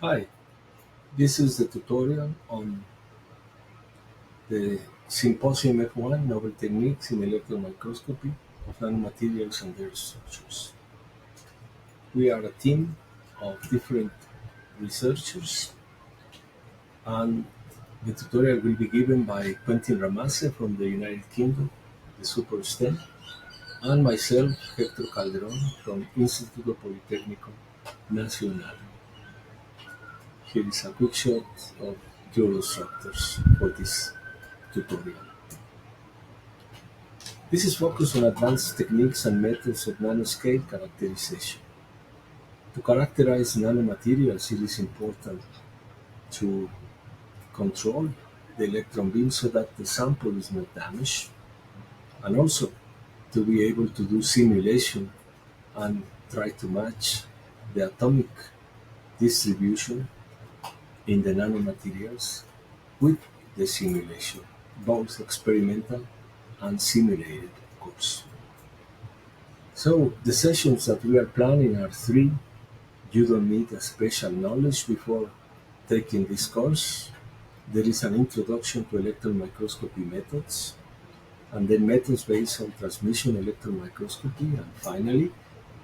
Hi, this is the tutorial on the Symposium F1 Novel Techniques in Electron Microscopy of Nanomaterials and their structures. We are a team of different researchers, and the tutorial will be given by Quentin Ramase from the United Kingdom, the Super STEM, and myself, Hector Calderon, from Instituto Politécnico Nacional. Here is a quick shot of Heterostructures for this tutorial. This is focused on advanced techniques and methods of nanoscale characterization. To characterize nanomaterials, it is important to control the electron beam so that the sample is not damaged, and also to be able to do simulation and try to match the atomic distribution in the nanomaterials with the simulation, both experimental and simulated, of course. So the sessions that we are planning are three. You don't need a special knowledge before taking this course. There is an introduction to electron microscopy methods, and then methods based on transmission electron microscopy, and finally,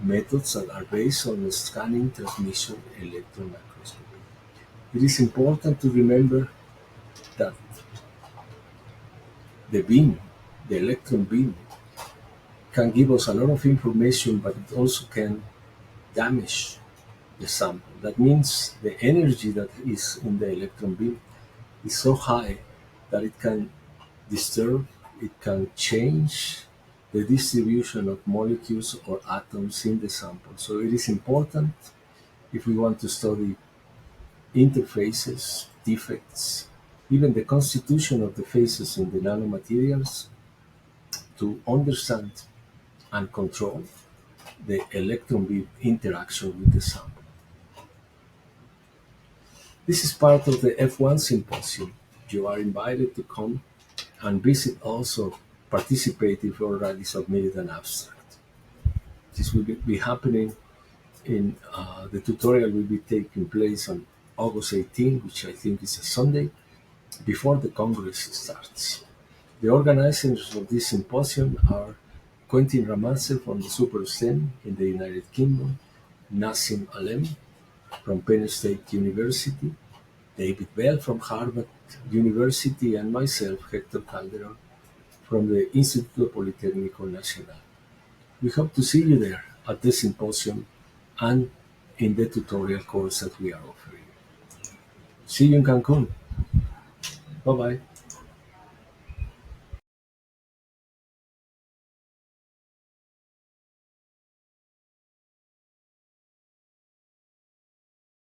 methods that are based on scanning transmission electron microscopy. It is important to remember that the beam, the electron beam, can give us a lot of information, but it also can damage the sample. That means the energy that is in the electron beam is so high that it can disturb, it can change the distribution of molecules or atoms in the sample. So it is important, if we want to study interfaces, defects, even the constitution of the phases in the nanomaterials, to understand and control the electron beam interaction with the sample. This is part of the F1 symposium. You are invited to come and visit, also participate if you already submitted an abstract. This will be happening in the tutorial will be taking place on August 18, which I think is a Sunday, before the Congress starts. The organizers of this symposium are Quentin Ramase from the Super STEM in the United Kingdom, Nassim Alem from Penn State University, David Bell from Harvard University, and myself, Hector Calderon, from the Instituto Politécnico Nacional. We hope to see you there at the symposium and in the tutorial course that we are offering. See you in Cancun. Bye-bye.